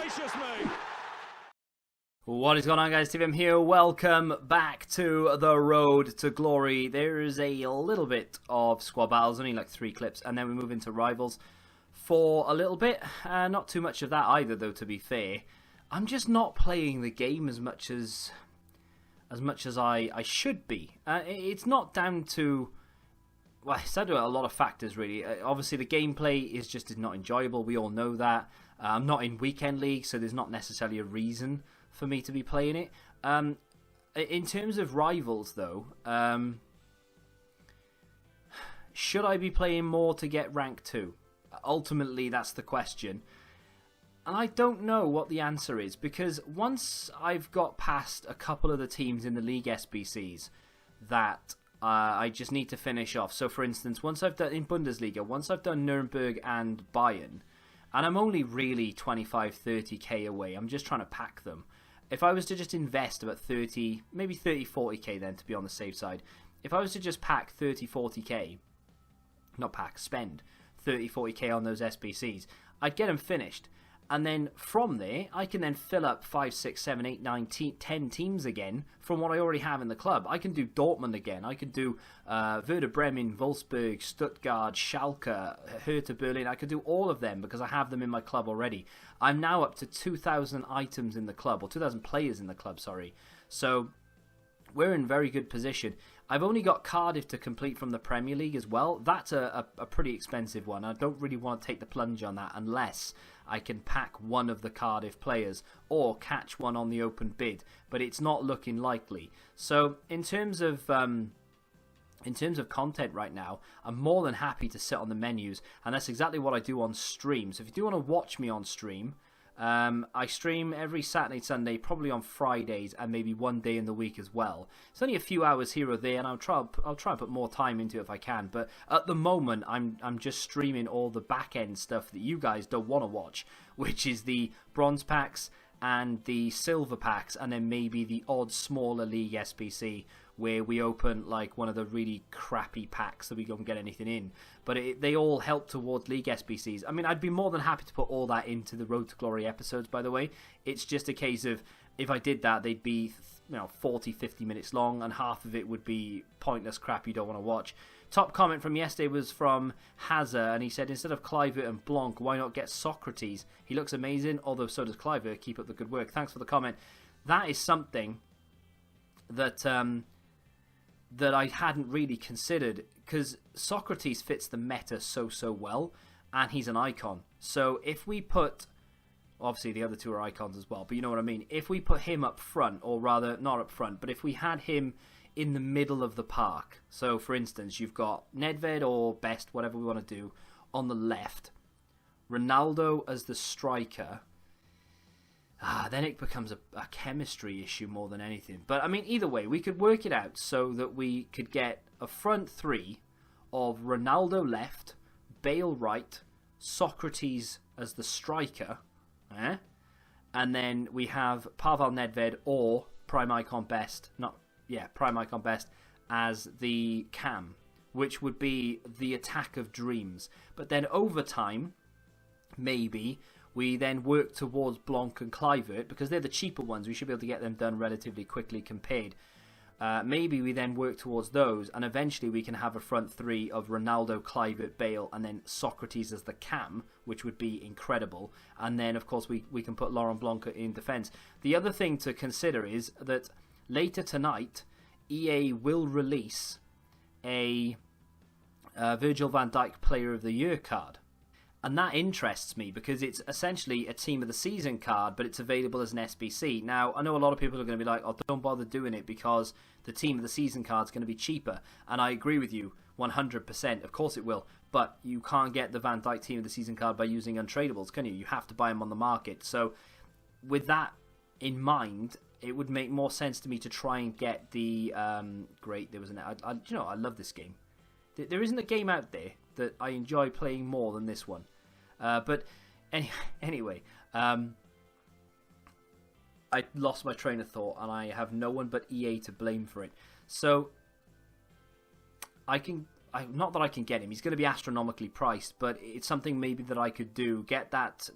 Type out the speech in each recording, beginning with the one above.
gracious me! What is going on, guys? TVM here. Welcome back to the road to glory. There is a little bit of squad battles, only like 3 clips, and then we move into rivals for a little bit. Not too much of that either, though, to be fair. I'm just not playing the game as much as I should be. It's not down to... Well, it's down to a lot of factors, really. Obviously, the gameplay is not enjoyable. We all know that. I'm not in weekend league, so there's not necessarily a reason for me to be playing it. In terms of rivals, though, should I be playing more to get rank 2? Ultimately, that's the question. And I don't know what the answer is, because once I've got past a couple of the teams in the league SBCs that I just need to finish off. So, for instance, once I've done in Bundesliga, once I've done Nuremberg and Bayern, and I'm only really 25, 30k away, I'm just trying to pack them. If I was to just invest about 30, maybe 30, 40k then, to be on the safe side. If I was to just pack 30, 40k, not pack, spend 30, 40k on those SBCs, I'd get them finished. And then from there, I can then fill up 5, 6, 7, 8, 9, 10 teams again from what I already have in the club. I can do Dortmund again. I could do Werder Bremen, Wolfsburg, Stuttgart, Schalke, Hertha Berlin. I could do all of them because I have them in my club already. I'm now up to 2,000 items in the club, or 2,000 players in the club, sorry. So we're in very good position. I've only got Cardiff to complete from the Premier League as well. That's a pretty expensive one. I don't really want to take the plunge on that unless I can pack one of the Cardiff players or catch one on the open bid, but it's not looking likely. So in terms of content right now, I'm more than happy to sit on the menus, and that's exactly what I do on stream. So if you do want to watch me on stream, I stream every Saturday, Sunday, probably on Fridays, and maybe one day in the week as well. It's only a few hours here or there, and I'll try and put more time into it if I can. But at the moment, I'm just streaming all the back end stuff that you guys don't want to watch, which is the bronze packs and the silver packs, and then maybe the odd smaller league SBC where we open like one of the really crappy packs so we don't get anything in. But they all help towards league SBCs. I mean, I'd be more than happy to put all that into the Road to Glory episodes, by the way. It's just a case of, if I did that, they'd be 40, 50 minutes long, and half of it would be pointless crap you don't want to watch. Top comment from yesterday was from Hazza, and he said, instead of Kluivert and Blanc, why not get Socrates? He looks amazing, although so does Kluivert. Keep up the good work. Thanks for the comment. That is something that that I hadn't really considered, because Socrates fits the meta so well, and he's an icon. So if we put, obviously the other two are icons as well, but you know what I mean, if we put him up front, or rather not up front, but if we had him in the middle of the park, so for instance you've got Nedved or Best, whatever we want to do, on the left, Ronaldo as the striker, then it becomes a chemistry issue more than anything. But I mean, either way, we could work it out so that we could get a front three of Ronaldo left, Bale right, Socrates as the striker, and then we have Pavel Nedved or Prime Icon Best, Prime Icon Best as the cam, which would be the attack of dreams. But then over time, maybe we then work towards Blanc and Kluivert, because they're the cheaper ones. We should be able to get them done relatively quickly compared. Maybe we then work towards those, and eventually we can have a front three of Ronaldo, Kluivert, Bale, and then Socrates as the cam, which would be incredible. And then, of course, we can put Laurent Blanc in defence. The other thing to consider is that later tonight, EA will release a Virgil van Dijk Player of the Year card. And that interests me because it's essentially a Team of the Season card, but it's available as an SBC. Now, I know a lot of people are going to be like, oh, don't bother doing it because the Team of the Season card is going to be cheaper. And I agree with you 100%. Of course it will. But you can't get the Van Dijk Team of the Season card by using untradables, can you? You have to buy them on the market. So with that in mind, it would make more sense to me to try and get the... there was I love this game. There isn't a game out there that I enjoy playing more than this one. But anyway, I lost my train of thought, and I have no one but EA to blame for it. So not that I can get him. He's going to be astronomically priced, but it's something maybe that I could do. Get that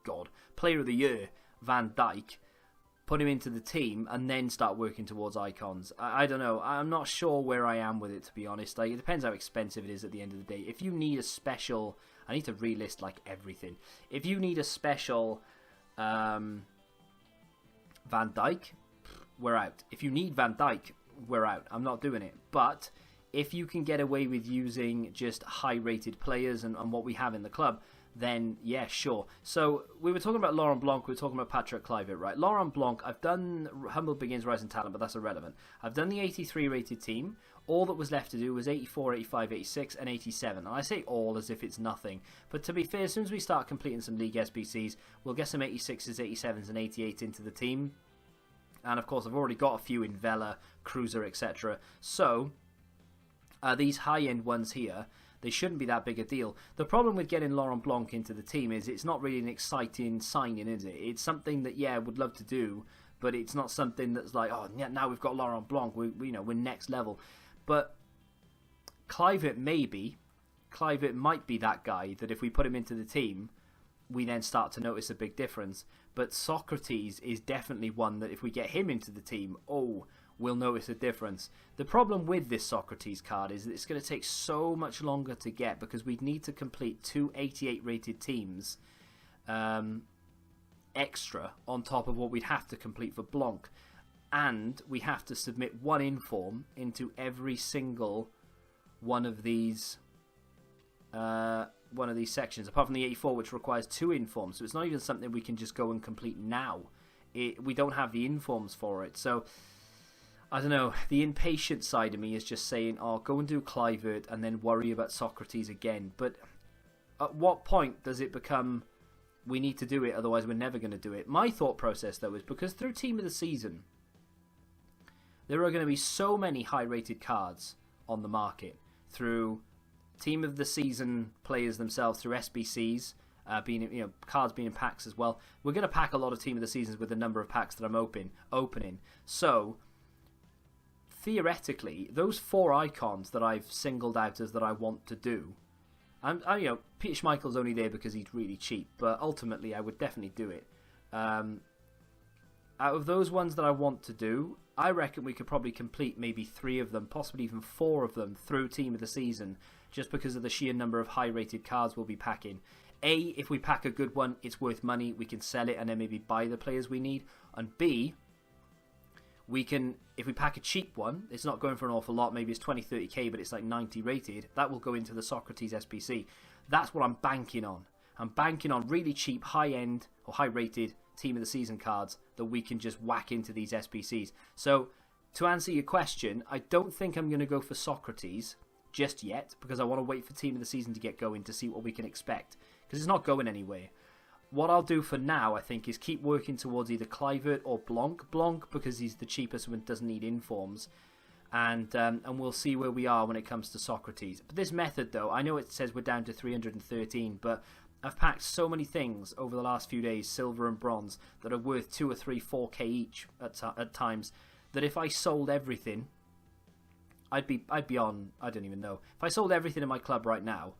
God, Player of the Year, Van Dijk, put him into the team, and then start working towards icons. I don't know. I'm not sure where I am with it, to be honest. Like, it depends how expensive it is at the end of the day. If you need a special... I need to relist, like, everything. If you need a special Van Dijk, we're out. If you need Van Dijk, we're out. I'm not doing it. But if you can get away with using just high-rated players and what we have in the club, then yeah, sure. So we were talking about Laurent Blanc, we were talking about Patrick Kluivert, right? Laurent Blanc, I've done Humble Begins Rising Talent, but that's irrelevant. I've done the 83 rated team. All that was left to do was 84, 85, 86, and 87. And I say all as if it's nothing. But to be fair, as soon as we start completing some League SBCs, we'll get some 86s, 87s, and 88s into the team. And of course, I've already got a few in Vela, Cruiser, etc. So, these high-end ones here, they shouldn't be that big a deal. The problem with getting Laurent Blanc into the team is it's not really an exciting signing, is it? It's something that, yeah, I would love to do, but it's not something that's like, oh, yeah, now we've got Laurent Blanc, we're next level. But Kluivert might be that guy that if we put him into the team, we then start to notice a big difference. But Socrates is definitely one that if we get him into the team, we'll notice a difference. The problem with this Socrates card is that it's going to take so much longer to get because we'd need to complete 2 88 rated teams extra on top of what we'd have to complete for Blanc. And we have to submit 1 inform into every single one of these sections, apart from the 84, which requires 2 informs. So it's not even something we can just go and complete now. We don't have the informs for it. So I don't know. The impatient side of me is just saying, "Oh, go and do Kluivert and then worry about Socrates again." But at what point does it become we need to do it? Otherwise, we're never going to do it. My thought process, though, is because through Team of the Season, there are going to be so many high-rated cards on the market through Team of the Season players themselves, through SBCs, cards being in packs as well. We're going to pack a lot of Team of the Seasons with the number of packs that I'm opening. So, theoretically, those 4 icons that I've singled out as that I want to do, Peter Schmeichel's only there because he's really cheap, but ultimately I would definitely do it. Out of those ones that I want to do, I reckon we could probably complete maybe 3 of them, possibly even 4 of them through Team of the Season, just because of the sheer number of high-rated cards we'll be packing. A, if we pack a good one, it's worth money, we can sell it and then maybe buy the players we need. And B, we can, if we pack a cheap one, it's not going for an awful lot, maybe it's 20, 30k, but it's like 90 rated, that will go into the Socrates SBC. That's what I'm banking on. I'm banking on really cheap, high-end, or high-rated Team of the Season cards that we can just whack into these SBCs. So, to answer your question, I don't think I'm going to go for Socrates just yet, because I want to wait for Team of the Season to get going to see what we can expect, because it's not going anywhere. What I'll do for now, I think, is keep working towards either Kluivert or Blanc. Blanc, because he's the cheapest and doesn't need informs. And we'll see where we are when it comes to Socrates. But this method, though, I know it says we're down to 313, but I've packed so many things over the last few days, silver and bronze, that are worth 2 or 3, 4k each at times, that if I sold everything, I'd be on, I don't even know. If I sold everything in my club right now,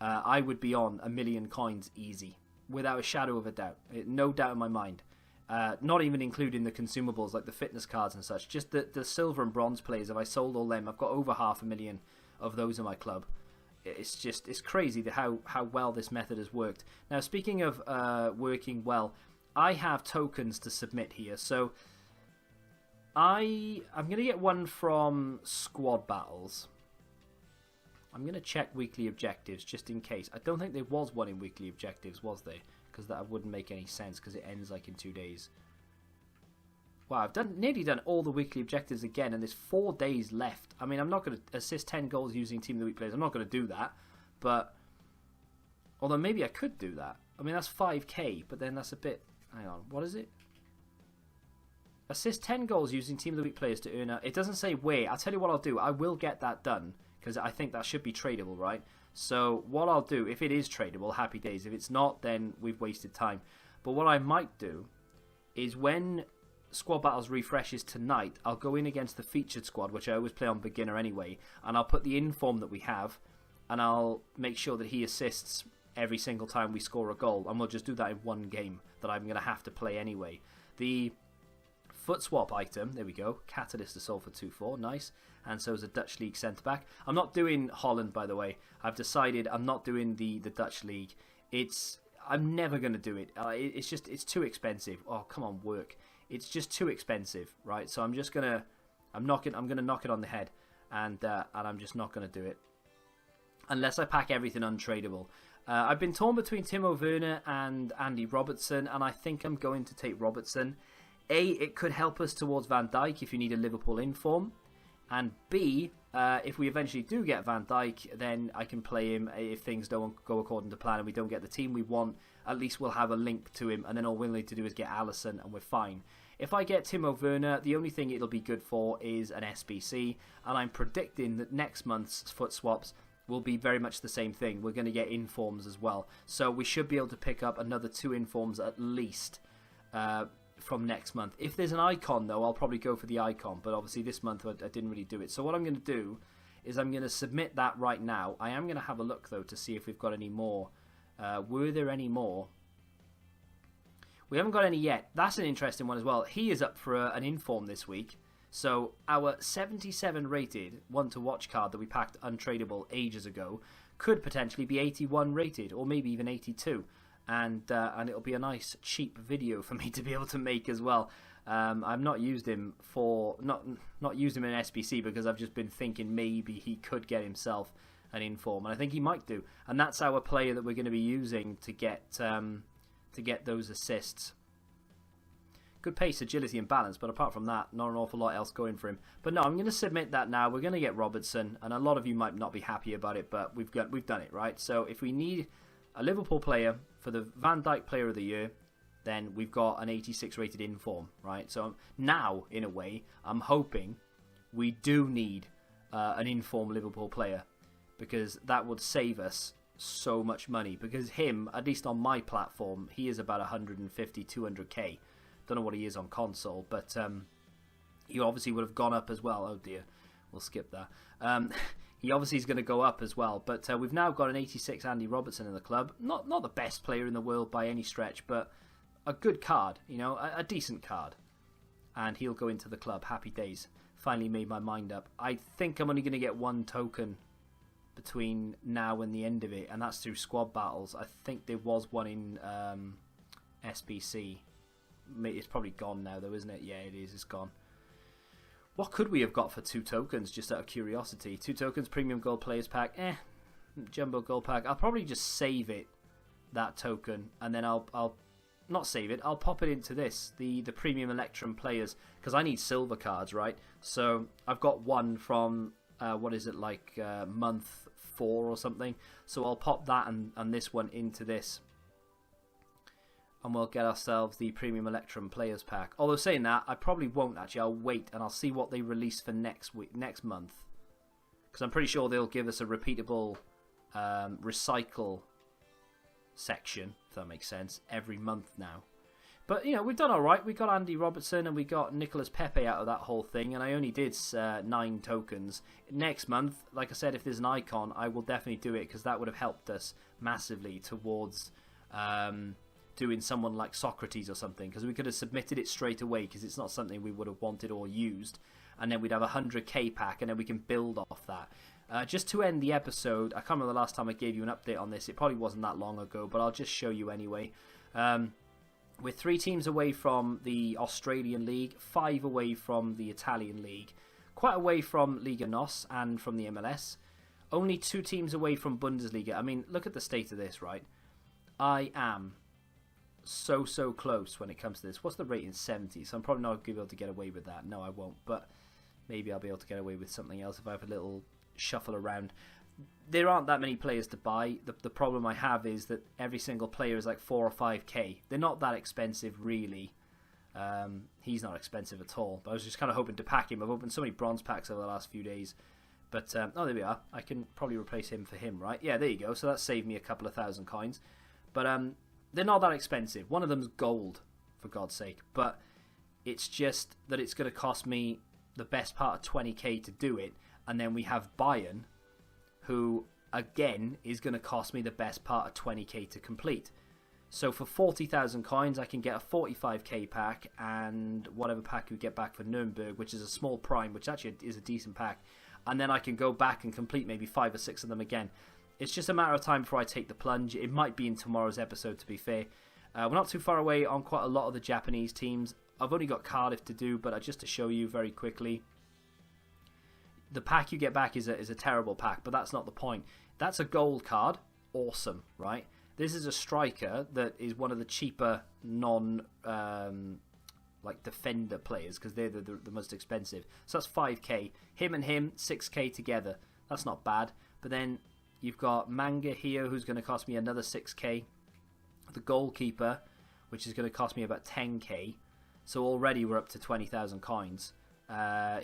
I would be on 1 million coins easy, without a shadow of a doubt. No doubt in my mind. Not even including the consumables like the fitness cards and such. Just the silver and bronze players, if I sold all them, I've got over 500,000 of those in my club. It's crazy how well this method has worked. Now, speaking of working well, I have tokens to submit here. So I'm going to get one from Squad Battles. I'm going to check weekly objectives just in case. I don't think there was one in weekly objectives, was there? Because that wouldn't make any sense because it ends like in 2 days. Wow, I've nearly done all the weekly objectives again, and there's 4 days left. I mean, I'm not going to assist 10 goals using Team of the Week players. I'm not going to do that. But, although maybe I could do that. I mean, that's 5k, but then that's a bit... Hang on, what is it? Assist 10 goals using Team of the Week players to earn a... It doesn't say where. I'll tell you what I'll do. I will get that done, because I think that should be tradable, right? So, what I'll do, if it is tradable, happy days. If it's not, then we've wasted time. But what I might do is when Squad Battles refreshes tonight, I'll go in against the featured squad, which I always play on beginner anyway, and I'll put the inform that we have, and I'll make sure that he assists every single time we score a goal, and we'll just do that in one game that I'm going to have to play anyway. The foot swap item, there we go, Catalyst to Sulfur 2-4, nice, and so is a Dutch League centre-back. I'm not doing Holland, by the way. I've decided I'm not doing the Dutch League. I'm never going to do it. It's too expensive. Oh, come on, work. It's just too expensive, right? So I'm going to knock it on the head, and I'm just not going to do it unless I pack everything untradeable. I've been torn between Timo Werner and Andy Robertson, and I think I'm going to take Robertson. A, it could help us towards Van Dijk if you need a Liverpool inform, and B, if we eventually do get Van Dijk, then I can play him. If things don't go according to plan and we don't get the team we want, at least we'll have a link to him, and then all we need to do is get Alisson and we're fine. If I get Timo Werner, the only thing it'll be good for is an SBC, and I'm predicting that next month's foot swaps will be very much the same thing. We're going to get informs as well, so we should be able to pick up another 2 informs at least from next month. If there's an icon, though, I'll probably go for the icon, but obviously this month I didn't really do it. So what I'm going to do is I'm going to submit that right now. I am going to have a look, though, to see if we've got any more. Were there any more? We haven't got any yet. That's an interesting one as well. He is up for an inform this week. So our 77 rated one-to-watch card that we packed untradeable ages ago could potentially be 81 rated, or maybe even 82. And it'll be a nice cheap video for me to be able to make as well. I've not used him not used him in SBC because I've just been thinking maybe he could get himself an inform, and I think he might do. And that's our player that we're going to be using to get those assists. Good pace, agility, and balance, but apart from that, not an awful lot else going for him. But no, I'm going to submit that now. We're going to get Robertson, and a lot of you might not be happy about it, but we've done it, right? So if we need a Liverpool player for the Van Dijk Player of the Year, then we've got an 86 rated inform, right? So now, in a way, I'm hoping we do need an inform Liverpool player, because that would save us so much money. Because him, at least on my platform, he is about 150, 200k. Don't know what he is on console, but he obviously would have gone up as well. Oh dear, we'll skip that. He obviously is going to go up as well, but we've now got an 86 Andy Robertson in the club. Not the best player in the world by any stretch, but a good card, you know, a decent card. And he'll go into the club. Happy days. Finally made my mind up. I think I'm only going to get 1 token between now and the end of it, and that's through squad battles. I think there was one in SBC. It's probably gone now, though, isn't it? Yeah, it is. It's gone. What could we have got for 2 tokens, just out of curiosity? 2 tokens, premium gold players pack. Jumbo gold pack. I'll probably just save it, that token, and then I'll not save it. I'll pop it into this, the premium Electrum players, because I need silver cards, right? So I've got one from what is it, like month 4 or something. So I'll pop that and this one into this, and we'll get ourselves the premium Electrum players pack. Although saying that, I probably won't actually. I'll wait and I'll see what they release for next month, because I'm pretty sure they'll give us a repeatable recycle section, if that makes sense, every month now. But you know, we've done all right. We got Andy Robertson and we got Nicolas Pepe out of that whole thing, and I only did 9 tokens. Next month, like I said, if there's an icon, I will definitely do it, because that would have helped us massively towards doing someone like Socrates or something, because we could have submitted it straight away, because it's not something we would have wanted or used, and then we'd have a 100k pack, and then we can build off that. Just to end the episode, I can't remember the last time I gave you an update on this. It probably wasn't that long ago, but I'll just show you anyway. We're 3 teams away from the Australian League, 5 away from the Italian League, quite away from Liga NOS and from the MLS, only 2 teams away from Bundesliga. I mean, look at the state of this, right? I am so close when it comes to this. What's the rating? 70, so I'm probably not going to be able to get away with that. No, I won't, but maybe I'll be able to get away with something else if I have a little shuffle around. There aren't that many players to buy. The problem I have is that every single player is like 4 or 5k. They're not that expensive, really. He's not expensive at all, but I was just kind of hoping to pack him. I've opened so many bronze packs over the last few days, but oh, there we are. I can probably replace him for him, right? Yeah, there you go. So that saved me a couple of thousand coins, but they're not that expensive. One of them's gold, for God's sake, but it's just that it's going to cost me the best part of 20k to do it. And then we have Bayern, who again, is going to cost me the best part of 20k to complete. So for 40,000 coins, I can get a 45k pack and whatever pack you get back for Nuremberg, which is a small prime, which actually is a decent pack. And then I can go back and complete maybe 5 or 6 of them again. It's just a matter of time before I take the plunge. It might be in tomorrow's episode, to be fair. We're not too far away on quite a lot of the Japanese teams. I've only got Cardiff to do, but just to show you very quickly, the pack you get back is a terrible pack, but that's not the point. That's a gold card. Awesome, right? This is a striker that is one of the cheaper like defender players, because they're the most expensive. So that's 5k. Him and him, 6k together. That's not bad. But then you've got Manga here, who's going to cost me another 6k. The goalkeeper, which is going to cost me about 10k. So already we're up to 20,000 coins.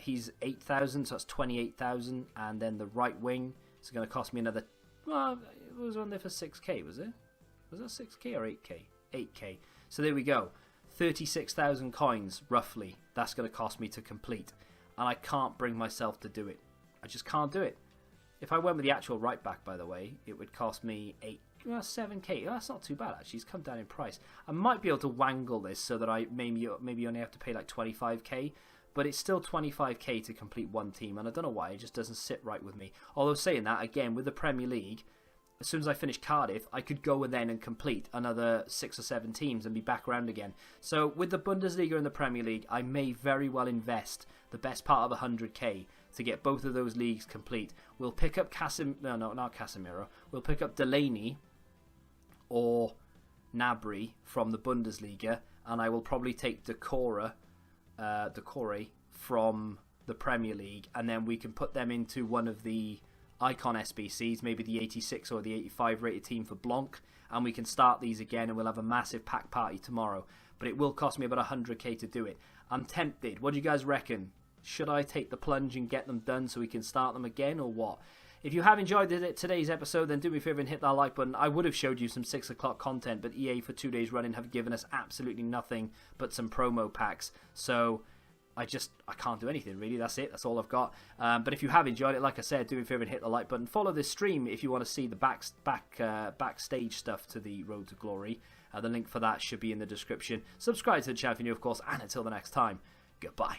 He's 8,000, so that's 28,000. And then the right wing is going to cost me another... Well, it was on there for 6k, was it? Was that 6k or 8k? 8k. So there we go. 36,000 coins, roughly. That's going to cost me to complete. And I can't bring myself to do it. I just can't do it. If I went with the actual right back, by the way, it would cost me 7k. That's not too bad, actually. He's come down in price. I might be able to wangle this so that I maybe only have to pay like 25k. But it's still 25k to complete one team. And I don't know why. It just doesn't sit right with me. Although saying that, again, with the Premier League, as soon as I finish Cardiff, I could go then and complete another 6 or 7 teams and be back around again. So with the Bundesliga and the Premier League, I may very well invest the best part of 100k to get both of those leagues complete. We'll pick up not Casemiro. We'll pick up Delaney or Gnabry from the Bundesliga, and I will probably take Decore from the Premier League, and then we can put them into one of the Icon SBCs, maybe the 86 or the 85 rated team for Blanc, and we can start these again, and we'll have a massive pack party tomorrow. But it will cost me about 100k to do it. I'm tempted. What do you guys reckon? Should I take the plunge and get them done so we can start them again, or what? If you have enjoyed today's episode, then do me a favour and hit that like button. I would have showed you some 6 o'clock content, but EA for 2 days running have given us absolutely nothing but some promo packs. So I can't do anything, really. That's it. That's all I've got. But if you have enjoyed it, like I said, do me a favour and hit the like button. Follow this stream if you want to see the backstage stuff to the Road to Glory. The link for that should be in the description. Subscribe to the channel if you're new, of course. And until the next time, goodbye.